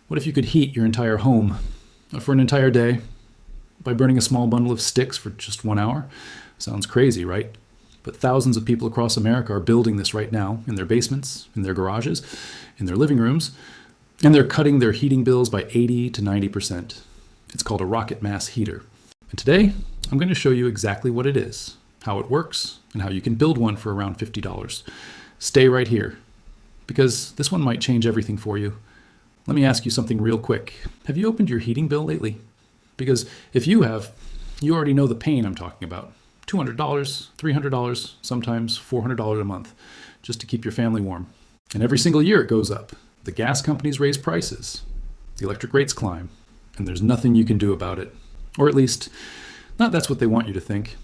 What if you could heat your entire home for an entire day by burning a small bundle of sticks for just 1 hour? Sounds crazy, right? But thousands of people across America are building this right now in their basements, in their garages, in their living rooms, and they're cutting their heating bills by 80 to 90%. It's called a rocket mass heater. And today, I'm going to show you exactly what it is, how it works, and how you can build one for around $50. Stay right here, because this one might change everything for you. Let me ask you something real quick. Have you opened your heating bill lately? Because if you have, you already know the pain I'm talking about. $200, $300, sometimes $400 a month, just to keep your family warm. And every single year it goes up. The gas companies raise prices, the electric rates climb, and there's nothing you can do about it. Or at least, not that's what they want you to think.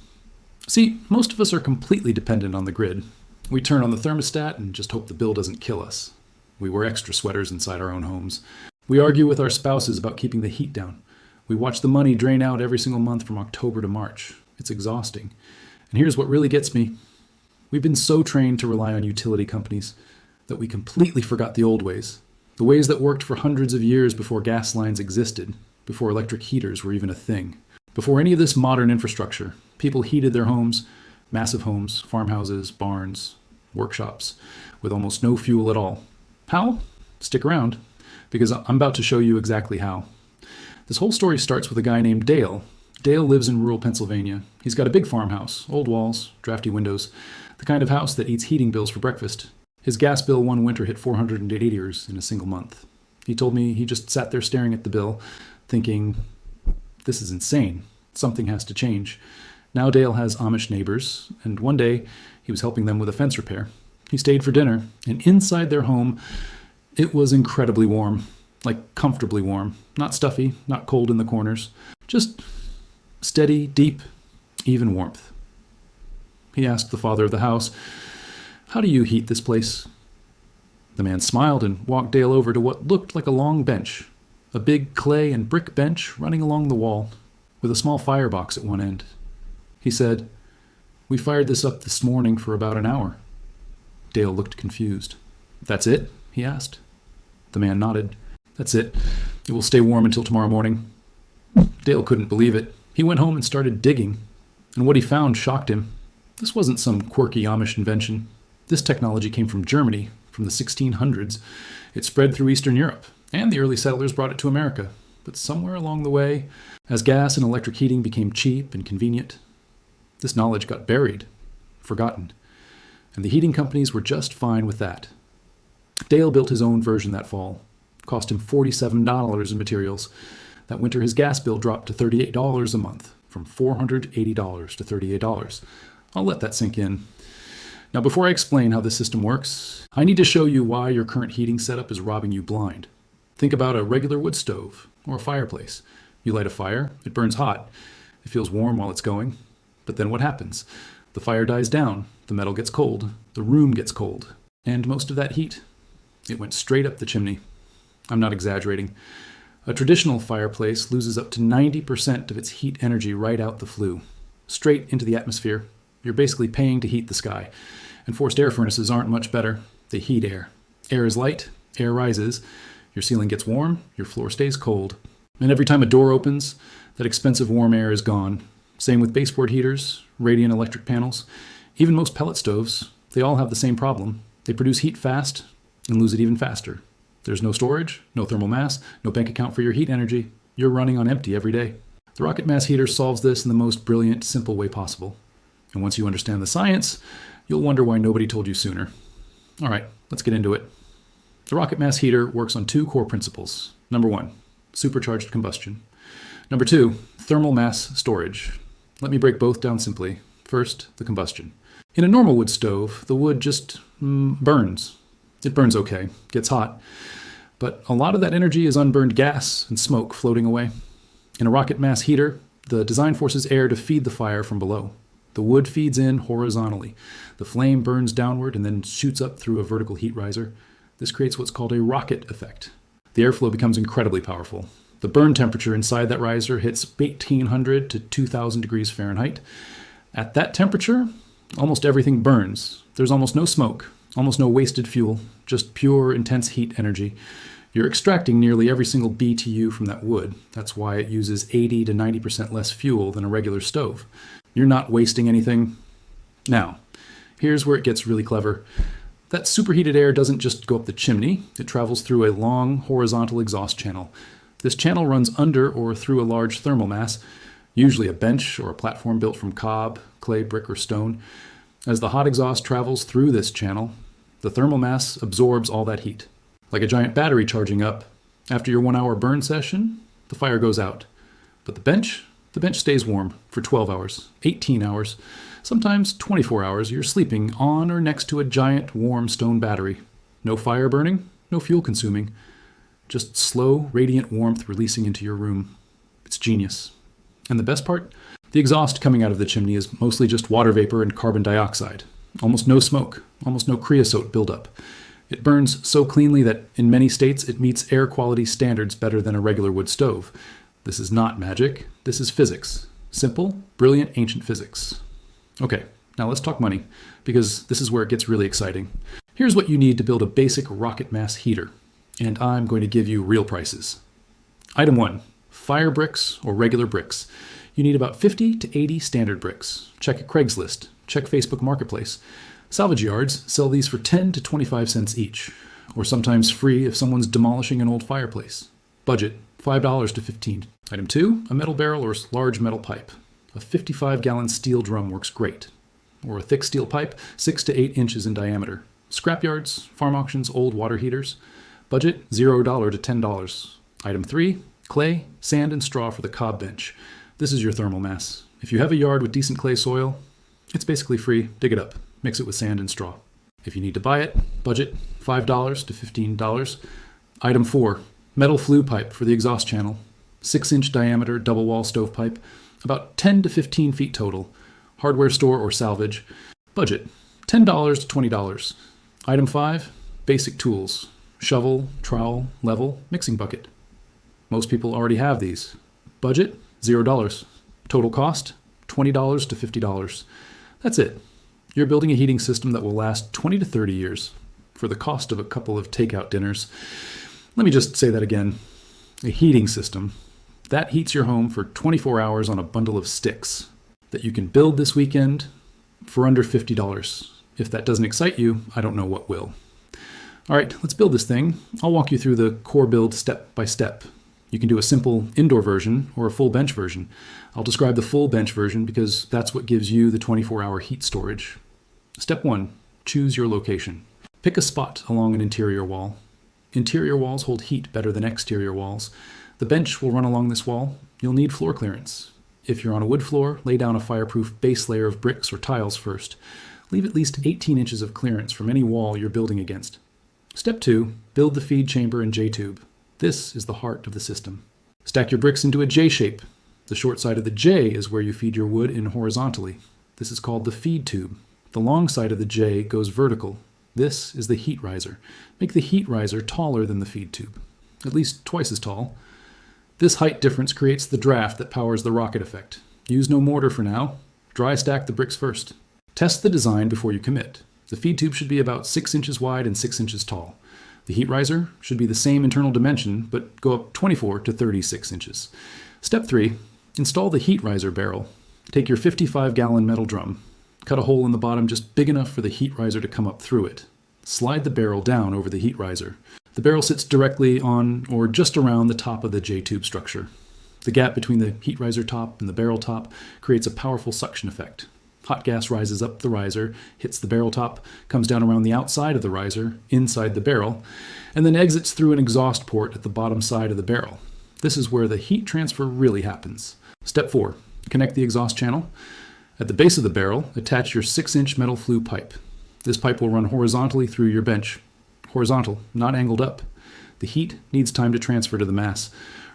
See, most of us are completely dependent on the grid. We turn on the thermostat and just hope the bill doesn't kill us. We wear extra sweaters inside our own homes. We argue with our spouses about keeping the heat down. We watch the money drain out every single month from October to March. It's exhausting. And here's what really gets me. We've been so trained to rely on utility companies that we completely forgot the old ways. The ways that worked for hundreds of years before gas lines existed, before electric heaters were even a thing. Before any of this modern infrastructure, people heated their homes, massive homes, farmhouses, barns, workshops, with almost no fuel at all. How? Stick around, because I'm about to show you exactly how. This whole story starts with a guy named Dale. Dale lives in rural Pennsylvania. He's got a big farmhouse, old walls, drafty windows, the kind of house that eats heating bills for breakfast. His gas bill one winter hit $480 in a single month. He told me he just sat there staring at the bill, thinking, this is insane. Something has to change. Now Dale has Amish neighbors, and one day he was helping them with a fence repair. He stayed for dinner, and inside their home, it was incredibly warm, like comfortably warm. Not stuffy, not cold in the corners, just steady, deep, even warmth. He asked the father of the house, "How do you heat this place?" The man smiled and walked Dale over to what looked like a long bench, a big clay and brick bench running along the wall, with a small firebox at one end. He said, "We fired this up this morning for about an hour." Dale looked confused. "That's it?" he asked. The man nodded. "That's it. It will stay warm until tomorrow morning." Dale couldn't believe it. He went home and started digging, and what he found shocked him. This wasn't some quirky Amish invention. This technology came from Germany, from the 1600s. It spread through Eastern Europe, and the early settlers brought it to America. But somewhere along the way, as gas and electric heating became cheap and convenient, this knowledge got buried, forgotten, and the heating companies were just fine with that. Dale built his own version that fall. It cost him $47 in materials. That winter, his gas bill dropped to $38 a month, from $480 to $38. I'll let that sink in. Now, before I explain how this system works, I need to show you why your current heating setup is robbing you blind. Think about a regular wood stove or a fireplace. You light a fire, it burns hot. It feels warm while it's going. But then what happens? The fire dies down, the metal gets cold, the room gets cold, and most of that heat, it went straight up the chimney. I'm not exaggerating. A traditional fireplace loses up to 90% of its heat energy right out the flue, straight into the atmosphere. You're basically paying to heat the sky. And forced air furnaces aren't much better. They heat air. Air is light, air rises, your ceiling gets warm, your floor stays cold. And every time a door opens, that expensive warm air is gone. Same with baseboard heaters, radiant electric panels, even most pellet stoves. They all have the same problem. They produce heat fast and lose it even faster. There's no storage, no thermal mass, no bank account for your heat energy. You're running on empty every day. The rocket mass heater solves this in the most brilliant, simple way possible. And once you understand the science, you'll wonder why nobody told you sooner. All right, let's get into it. The rocket mass heater works on two core principles. Number one, supercharged combustion. Number two, thermal mass storage. Let me break both down simply. First, the combustion. In a normal wood stove, the wood just burns. It burns okay, gets hot, but a lot of that energy is unburned gas and smoke floating away. In a rocket mass heater, the design forces air to feed the fire from below. The wood feeds in horizontally. The flame burns downward and then shoots up through a vertical heat riser. This creates what's called a rocket effect. The airflow becomes incredibly powerful. The burn temperature inside that riser hits 1800 to 2000 degrees Fahrenheit. At that temperature, almost everything burns. There's almost no smoke, almost no wasted fuel, just pure, intense heat energy. You're extracting nearly every single BTU from that wood. That's why it uses 80 to 90% less fuel than a regular stove. You're not wasting anything. Now, here's where it gets really clever. That superheated air doesn't just go up the chimney, it travels through a long horizontal exhaust channel. This channel runs under or through a large thermal mass, usually a bench or a platform built from cob, clay, brick, or stone. As the hot exhaust travels through this channel, the thermal mass absorbs all that heat. Like a giant battery charging up, after your 1 hour burn session, the fire goes out. But the bench stays warm for 12 hours, 18 hours, sometimes 24 hours. You're sleeping on or next to a giant warm stone battery. No fire burning, no fuel consuming. Just slow, radiant warmth releasing into your room. It's genius. And the best part? The exhaust coming out of the chimney is mostly just water vapor and carbon dioxide. Almost no smoke, almost no creosote buildup. It burns so cleanly that in many states it meets air quality standards better than a regular wood stove. This is not magic, this is physics. Simple, brilliant, ancient physics. Okay, now let's talk money, because this is where it gets really exciting. Here's what you need to build a basic rocket mass heater, and I'm going to give you real prices. Item 1, fire bricks or regular bricks. You need about 50 to 80 standard bricks. Check a Craigslist, check Facebook Marketplace. Salvage yards sell these for 10 to 25 cents each, or sometimes free if someone's demolishing an old fireplace. Budget, $5 to $15. Item 2, a metal barrel or large metal pipe. A 55-gallon steel drum works great. Or a thick steel pipe, 6 to 8 inches in diameter. Scrapyards, farm auctions, old water heaters. Budget, $0 to $10. Item 3, clay, sand, and straw for the cob bench. This is your thermal mass. If you have a yard with decent clay soil, it's basically free. Dig it up. Mix it with sand and straw. If you need to buy it, budget, $5 to $15. Item 4, metal flue pipe for the exhaust channel. 6-inch diameter double wall stovepipe. About 10 to 15 feet total. Hardware store or salvage. Budget, $10 to $20. Item 5, basic tools. Shovel, trowel, level, mixing bucket. Most people already have these. Budget, $0. Total cost, $20 to $50. That's it. You're building a heating system that will last 20 to 30 years for the cost of a couple of takeout dinners. Let me just say that again. A heating system that heats your home for 24 hours on a bundle of sticks that you can build this weekend for under $50. If that doesn't excite you, I don't know what will. All right, let's build this thing. I'll walk you through the core build step by step. You can do a simple indoor version or a full bench version. I'll describe the full bench version because that's what gives you the 24-hour heat storage. Step 1, choose your location. Pick a spot along an interior wall. Interior walls hold heat better than exterior walls. The bench will run along this wall. You'll need floor clearance. If you're on a wood floor, lay down a fireproof base layer of bricks or tiles first. Leave at least 18 inches of clearance from any wall you're building against. Step 2, build the feed chamber and J-tube. This is the heart of the system. Stack your bricks into a J shape. The short side of the J is where you feed your wood in horizontally. This is called the feed tube. The long side of the J goes vertical. This is the heat riser. Make the heat riser taller than the feed tube, at least twice as tall. This height difference creates the draft that powers the rocket effect. Use no mortar for now. Dry stack the bricks first. Test the design before you commit. The feed tube should be about 6 inches wide and 6 inches tall. The heat riser should be the same internal dimension, but go up 24 to 36 inches. Step 3, install the heat riser barrel. Take your 55-gallon metal drum. Cut a hole in the bottom just big enough for the heat riser to come up through it. Slide the barrel down over the heat riser. The barrel sits directly on or just around the top of the J-tube structure. The gap between the heat riser top and the barrel top creates a powerful suction effect. Hot gas rises up the riser, hits the barrel top, comes down around the outside of the riser, inside the barrel, and then exits through an exhaust port at the bottom side of the barrel. This is where the heat transfer really happens. Step 4, connect the exhaust channel. At the base of the barrel, attach your 6-inch metal flue pipe. This pipe will run horizontally through your bench. Horizontal, not angled up. The heat needs time to transfer to the mass.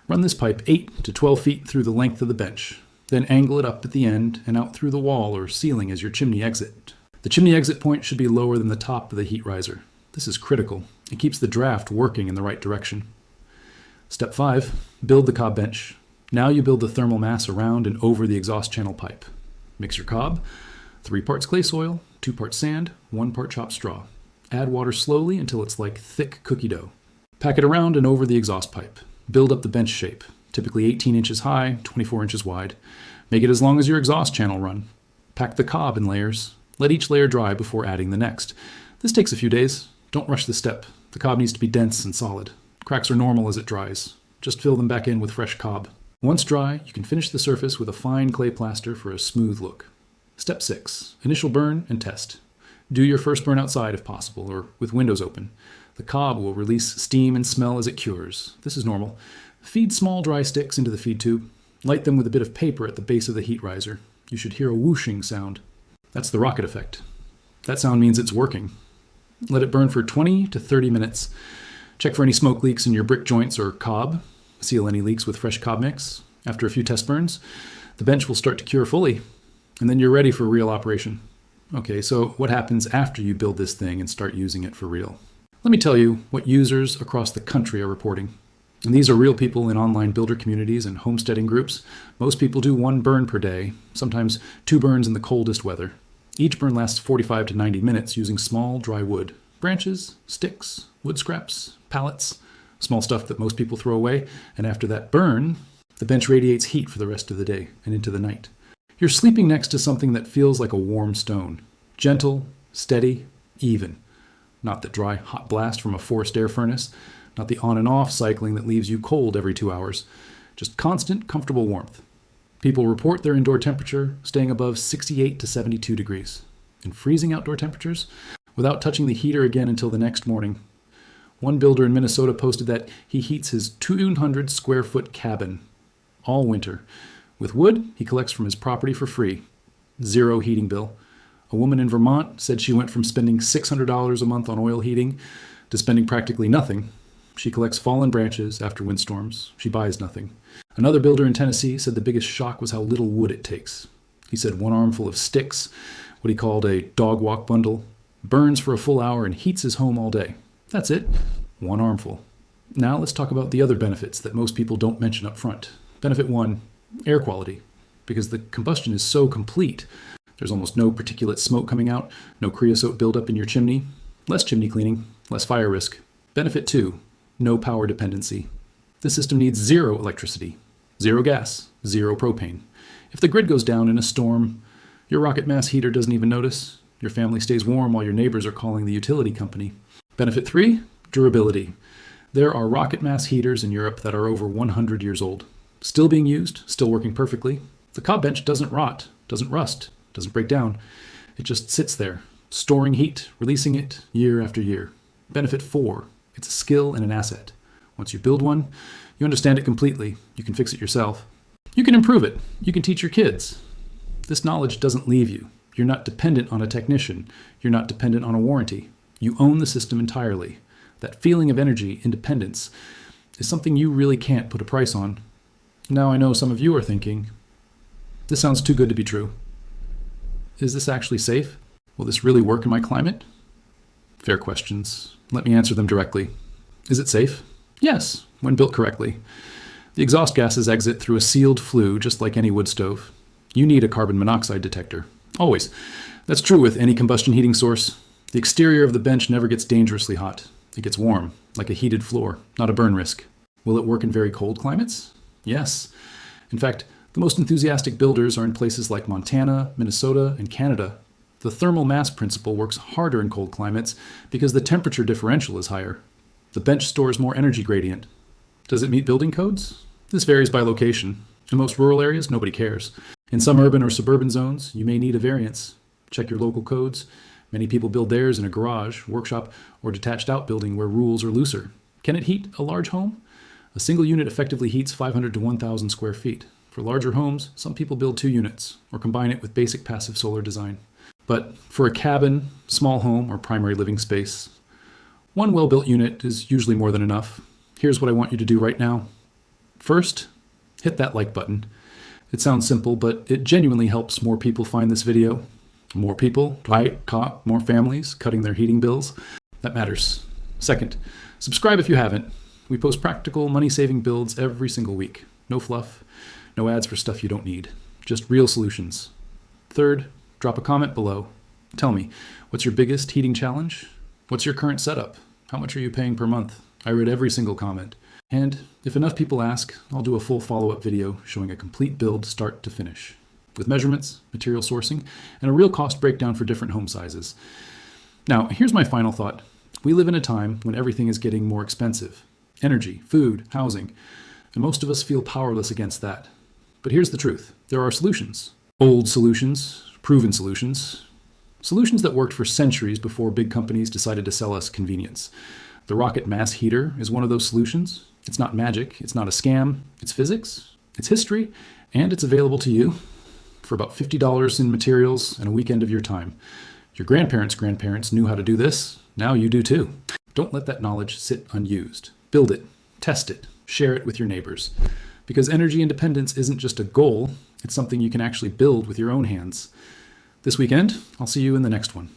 Run this pipe 8 to 12 feet through the length of the bench. Then angle it up at the end and out through the wall or ceiling as your chimney exit. The chimney exit point should be lower than the top of the heat riser. This is critical. It keeps the draft working in the right direction. Step 5, build the cob bench. Now you build the thermal mass around and over the exhaust channel pipe. Mix your cob, 3 parts clay soil, 2 parts sand, 1 part chopped straw. Add water slowly until it's like thick cookie dough. Pack it around and over the exhaust pipe. Build up the bench shape, typically 18 inches high, 24 inches wide. Make it as long as your exhaust channel run. Pack the cob in layers. Let each layer dry before adding the next. This takes a few days. Don't rush the step. The cob needs to be dense and solid. Cracks are normal as it dries. Just fill them back in with fresh cob. Once dry, you can finish the surface with a fine clay plaster for a smooth look. Step 6. Initial burn and test. Do your first burn outside if possible, or with windows open. The cob will release steam and smell as it cures. This is normal. Feed small dry sticks into the feed tube. Light them with a bit of paper at the base of the heat riser. You should hear a whooshing sound. That's the rocket effect. That sound means it's working. Let it burn for 20 to 30 minutes. Check for any smoke leaks in your brick joints or cob. Seal any leaks with fresh cob mix. After a few test burns, the bench will start to cure fully, and then you're ready for real operation. Okay, so what happens after you build this thing and start using it for real? Let me tell you what users across the country are reporting. And these are real people in online builder communities and homesteading groups. Most people do 1 burn per day, sometimes 2 burns in the coldest weather. Each burn lasts 45 to 90 minutes using small, dry wood. Branches, sticks, wood scraps, pallets, small stuff that most people throw away. And after that burn, the bench radiates heat for the rest of the day and into the night. You're sleeping next to something that feels like a warm stone. Gentle, steady, even. Not the dry, hot blast from a forced air furnace. Not the on and off cycling that leaves you cold every 2 hours. Just constant, comfortable warmth. People report their indoor temperature staying above 68 to 72 degrees. And freezing outdoor temperatures without touching the heater again until the next morning. One builder in Minnesota posted that he heats his 200 square foot cabin all winter. With wood, he collects from his property for free. 0 heating bill. A woman in Vermont said she went from spending $600 a month on oil heating to spending practically nothing. She collects fallen branches after windstorms. She buys nothing. Another builder in Tennessee said the biggest shock was how little wood it takes. He said 1 armful of sticks, what he called a dog walk bundle, burns for a full hour and heats his home all day. That's it. 1 armful. Now let's talk about the other benefits that most people don't mention up front. Benefit 1, air quality. Because the combustion is so complete, there's almost no particulate smoke coming out, no creosote buildup in your chimney, less chimney cleaning, less fire risk. Benefit 2, no power dependency. The system needs 0 electricity, 0 gas, 0 propane. If the grid goes down in a storm, your rocket mass heater doesn't even notice. Your family stays warm while your neighbors are calling the utility company. Benefit 3, durability. There are rocket mass heaters in Europe that are over 100 years old. Still being used, still working perfectly. The cob bench doesn't rot, doesn't rust, doesn't break down. It just sits there, storing heat, releasing it year after year. Benefit 4, it's a skill and an asset. Once you build one, you understand it completely. You can fix it yourself. You can improve it. You can teach your kids. This knowledge doesn't leave you. You're not dependent on a technician. You're not dependent on a warranty. You own the system entirely. That feeling of energy, independence, is something you really can't put a price on. Now I know some of you are thinking, this sounds too good to be true. Is this actually safe? Will this really work in my climate? Fair questions. Let me answer them directly. Is it safe? Yes, when built correctly. The exhaust gases exit through a sealed flue just like any wood stove. You need a carbon monoxide detector. Always. That's true with any combustion heating source. The exterior of the bench never gets dangerously hot. It gets warm, like a heated floor, not a burn risk. Will it work in very cold climates? Yes. In fact, the most enthusiastic builders are in places like Montana, Minnesota, and Canada. The thermal mass principle works harder in cold climates because the temperature differential is higher. The bench stores more energy gradient. Does it meet building codes? This varies by location. In most rural areas, nobody cares. In some urban or suburban zones, you may need a variance. Check your local codes. Many people build theirs in a garage, workshop, or detached outbuilding where rules are looser. Can it heat a large home? A single unit effectively heats 500 to 1,000 square feet. For larger homes, some people build 2 units or combine it with basic passive solar design. But for a cabin, small home, or primary living space, 1 well-built unit is usually more than enough. Here's what I want you to do right now. First, hit that like button. It sounds simple, but it genuinely helps more people find this video. More people, right? More families cutting their heating bills. That matters. Second, subscribe if you haven't. We post practical, money-saving builds every single week. No fluff, no ads for stuff you don't need. Just real solutions. Third, drop a comment below. Tell me, what's your biggest heating challenge? What's your current setup? How much are you paying per month? I read every single comment. And if enough people ask, I'll do a full follow-up video showing a complete build start to finish, with measurements, material sourcing, and a real cost breakdown for different home sizes. Now, here's my final thought. We live in a time when everything is getting more expensive. Energy, food, housing, and most of us feel powerless against that. But here's the truth. There are solutions. Old solutions, proven solutions, solutions that worked for centuries before big companies decided to sell us convenience. The rocket mass heater is one of those solutions. It's not magic, it's not a scam, it's physics, it's history, and it's available to you for about $50 in materials and a weekend of your time. Your grandparents' knew how to do this, now you do too. Don't let that knowledge sit unused. Build it, test it, share it with your neighbors. Because energy independence isn't just a goal, it's something you can actually build with your own hands. This weekend, I'll see you in the next one.